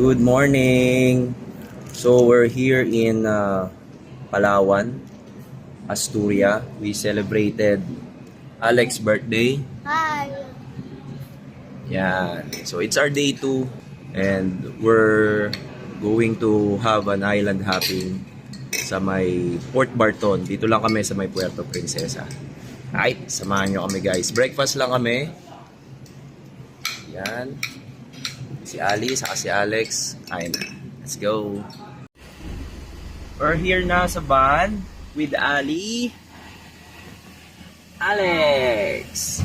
Good morning. So we're here in Palawan, Astoria. We celebrated Alex's birthday. Hi. Yan. So it's our day 2 and we're going to have an island hopping sa may Port Barton. Dito lang kami sa may Puerto Princesa. Right, samahan nyo kami guys. Breakfast lang kami. Yan. Si Ali, saka si Alex. Ayun na. Let's go. We're here na sa van with Ali. Alex.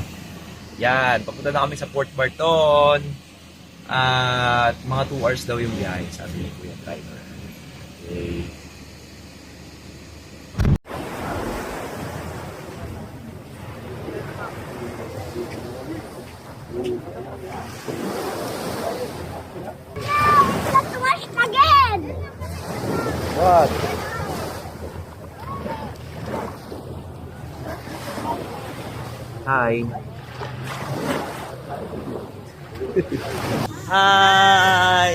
Yan, papunta na kami sa Port Barton. At mga 2 hours daw yung biyahe, sabi ni Kuya Driver. Okay. Let's wash again. What? Hi. Hi.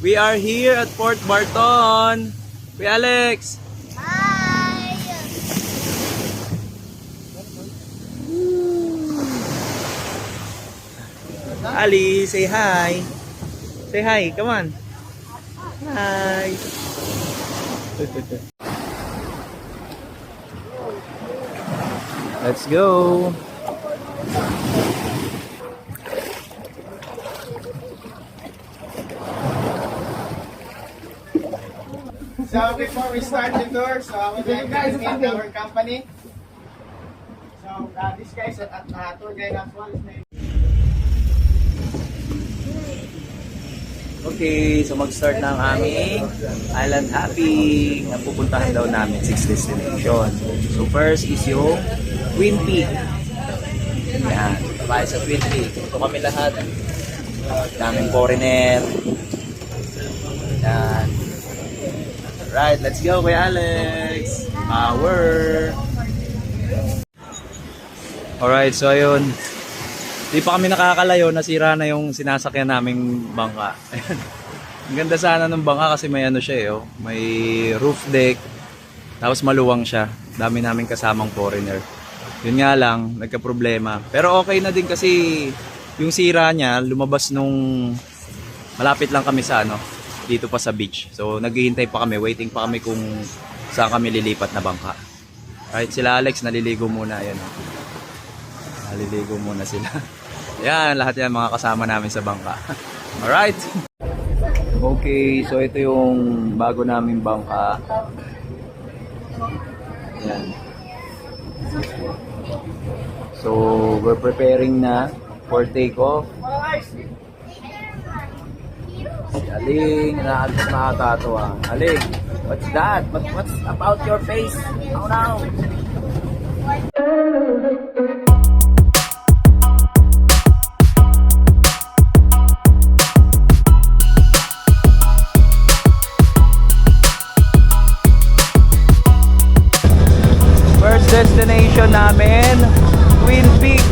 We are here at Port Barton. Kuya Alex. Hi. Ali, say hi. Say hi, come on. Hi. Let's go. So before we start the tour, so I would like to meet our company. So this guy is at tour guide as well. His name. Okay, so mag-start na ang aming island hopping. Ang pupuntahan daw namin 6 destination. So first is yung Twin Peak. Yan, tayo sa Twin Peak. Ito kami lahat. Daming foreigner. Yan. Right, let's go Kuya Alex. Power. Alright, so ayun. Di pa kami nakakalayo, nasira na yung sinasakyan naming bangka. Ang ganda sana ng bangka kasi may ano siya eh, oh. May roof deck, tapos maluwang siya. Dami naming kasamang foreigner. Yun nga lang, nagka-problema. Pero okay na din kasi yung sira niya, lumabas nung malapit lang kami sa ano, dito pa sa beach. So naghihintay pa kami, waiting pa kami kung saan kami lilipat na bangka. Alright, sila Alex, naliligo muna. Ayan, oh. Naliligo muna sila. Yan, lahat yan mga kasama namin sa bangka. Alright. Okay, so ito yung bago naming bangka. Yan. So, we're preparing na for take-off. Si Aling, nakakita na ata ito ah. Aling, what's that? What's about your face? Oh no! Destination namin, Twin Peak.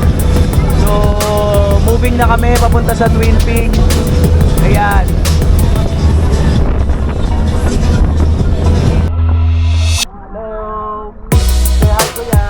So, moving na kami papunta sa Twin Peak. Ayan. Hello. Say hi, Kuya.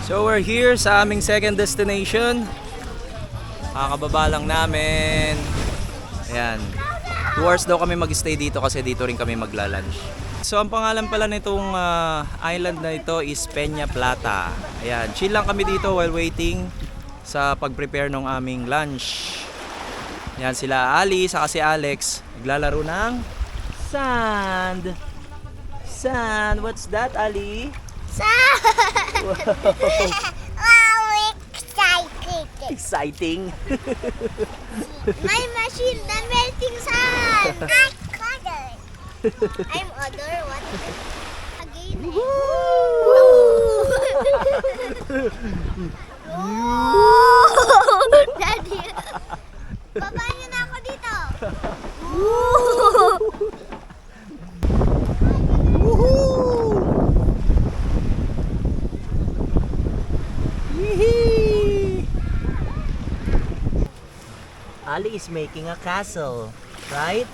So we're here sa aming second destination. Kakababa lang namin. Ayan. 2 hours daw kami mag-stay dito kasi dito rin kami magla-lunch. so ang pangalan pala nitong island na ito is Peña Plata. Ayan, chill lang kami dito while waiting sa pag-prepare ng aming lunch. Yan sila Ali saka si Alex naglalaro ng sand. Sand, what's that, Ali? Wow, excited. Exciting. My machine, the melting sand. I caught it. I'm other what? Again. Daddy. Baba niyo na ako dito. Ali is making a castle, right?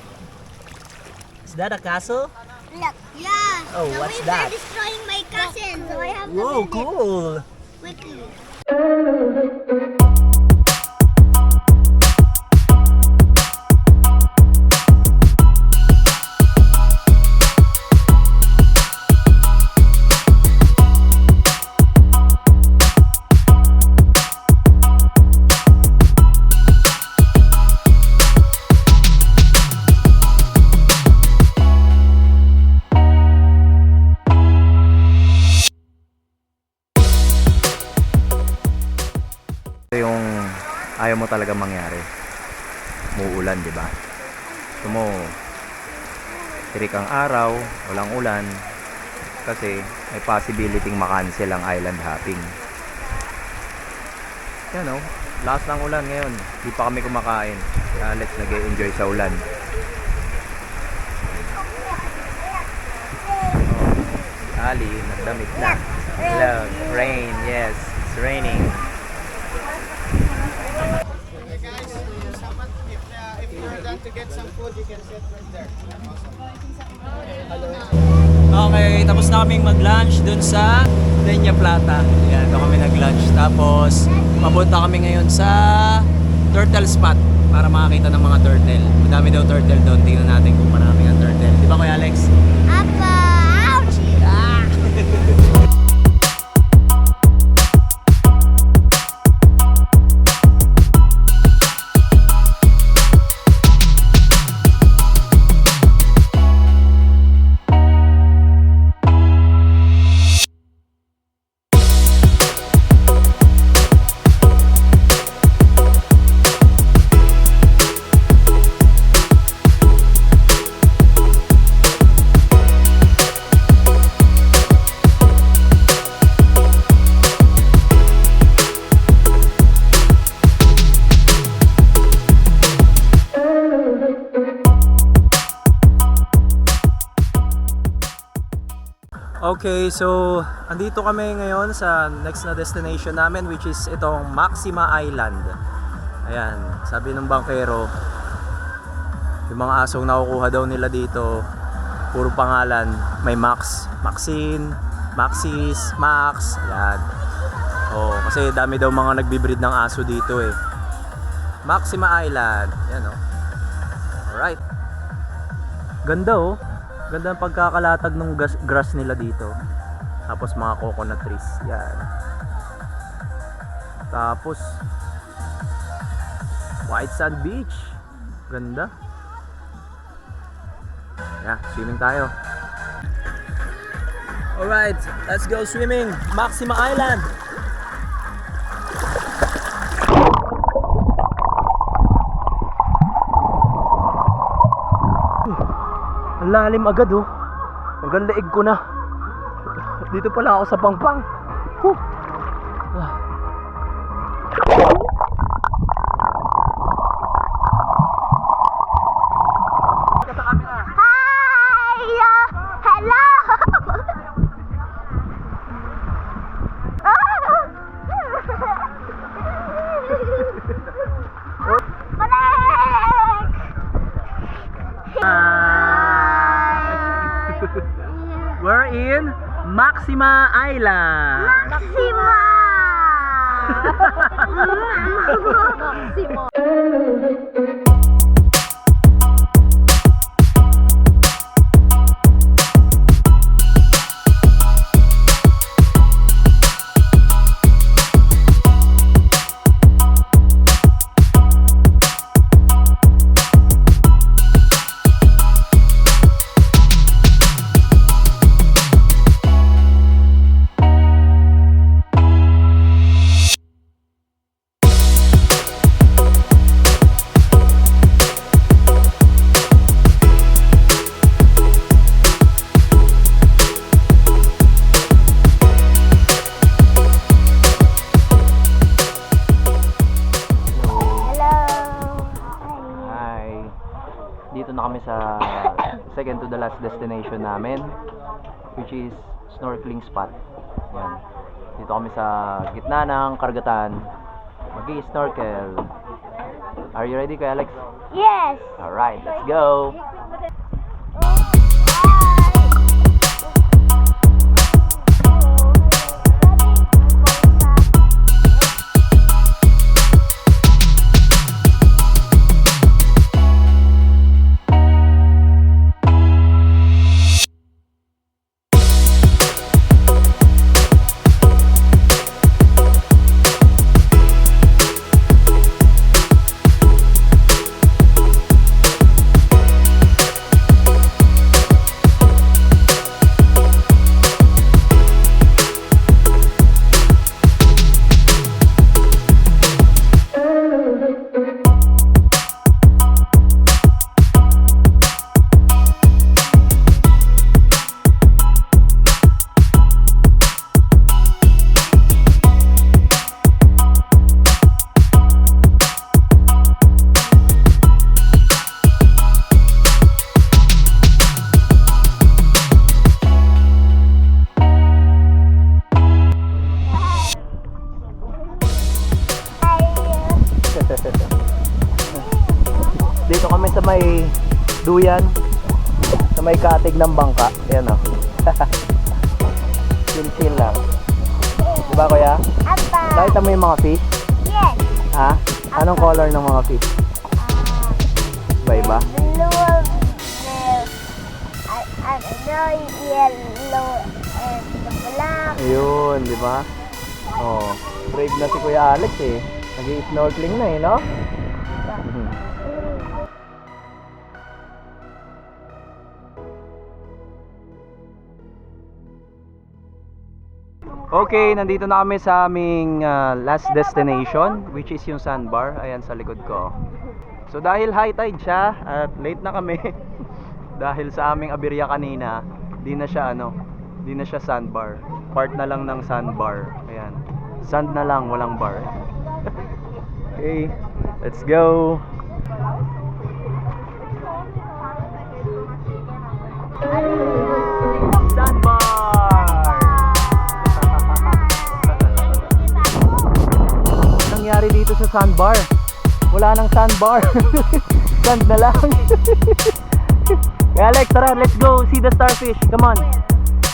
Is that a castle? Look. Yeah. Oh, the what's waves that? are destroying my cousin, so I have to Whoa, build it cool! quickly. Yung ayaw mo talaga mangyari. Muulan, di ba? Gusto mo tirik ang araw, walang ulan kasi may possibility makancel ang island hopping. Yan o, last ng ulan ngayon. Di pa kami kumakain. Si Alex nag-enjoy sa ulan. Ali, nagdamit na. Hello, rain, yes, it's raining. Okay guys, if you're done to get some food, you can sit right there. Okay, tapos na kaming mag-lunch dun sa Peña Plata. Yan, doon kami nag-lunch. Tapos, papunta kami ngayon sa turtle spot para makakita ng mga turtle. Madami daw turtle doon. Tingnan natin kung marami ang turtle. Di ba, Kuya Alex? Apa, ouch! Okay, so andito kami ngayon sa next na destination namin, which is itong Maxima Island. Ayan, sabi ng bangkero, yung mga asong nakukuha daw nila dito, puro pangalan, may Max, Maxine, Maxis, Max, ayan. Oh, kasi dami daw mga nagbibreed ng aso dito eh. Maxima Island, ayan oh. Alright. Ganda oh. Ganda ang pagkakalatag ng grass nila dito. Tapos mga coconut trees. Yan. Tapos White Sand Beach. Ganda. Yeah, swimming tayo. Alright, let's go swimming. Maxima Island. Ang lalim agad oh. Hanggang leeg ko na. Dito pala ako sa pangpang. Whew. Hi! Hello! We're in Maxima Island. Maxima! Maxima! again to the last destination namin, which is snorkeling spot. Yan. Dito kami sa gitna ng karagatan. Mag-i-snorkel. Are you ready, Kuya Alex? Yes. Alright, let's go! Dito kami sa may duyan, sa may katig ng bangka. Ayan o. Chill lang. Diba, Kuya? Apa. Nakita mo yung mga fish? Yes. Ha? Anong color ng mga fish? Iba-iba? Blue, yellow, and black. Ayun, di ba? Oh, brave na si Kuya Alex eh. Nag-i-snorkeling na eh, no? Okay, nandito na kami sa aming last destination, which is yung sandbar. Ayan sa likod ko. So dahil high tide siya at late na kami dahil sa aming aberya kanina, di na siya sandbar. Part na lang ng sandbar. Ayan. Sand na lang, walang bar. Okay, let's go. Sandbar! Anong nangyari dito sa sandbar? Wala nang sandbar. Sand na lang. Kaya Alex, tara, let's go see the starfish. Come on.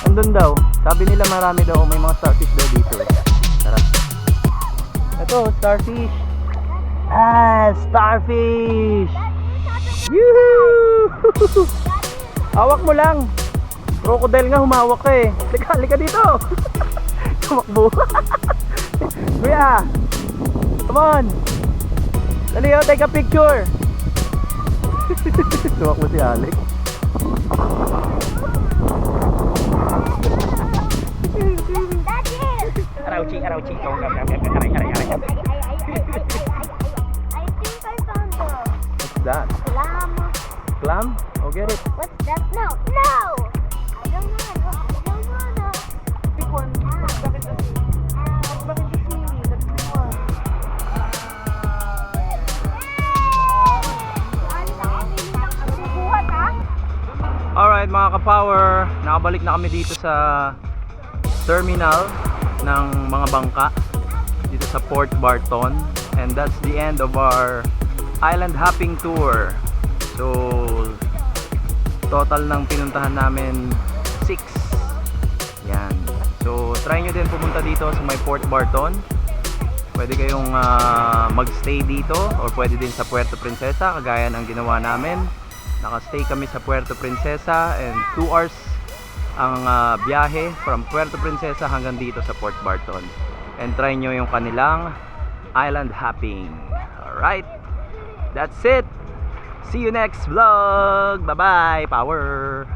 Andun daw. Sabi nila marami daw, may mga starfish daw dito. Tara. Ito, starfish. Ah, starfish. Yoo-hoo! Hawak mo lang. Crocodile nga, humawak ka eh. Halika dito. Tumakbo. Kuya, come on. Dali, oh, take a picture. Tumakbo si Alex. Arauchi. I think I found the What's that? clam. Clam? Oh, get it. What's that? No! I don't know. Big one. Bakit kasi? Bakit kasi? That's the one. Buhat ha? Alright mga ka-power, nakabalik na kami dito sa terminal ng mga bangka dito sa Port Barton, and that's the end of our island hopping tour. So total ng pinuntahan namin 6. Yan. So try nyo din pumunta dito sa may Port Barton. Pwede kayong magstay dito or pwede din sa Puerto Princesa kagaya ng ginawa namin. Nakastay kami sa Puerto Princesa and 2 hours ang biyahe from Puerto Princesa hanggang dito sa Port Barton. And try nyo yung kanilang island hopping. Alright, that's it. See you next vlog. Bye bye, power.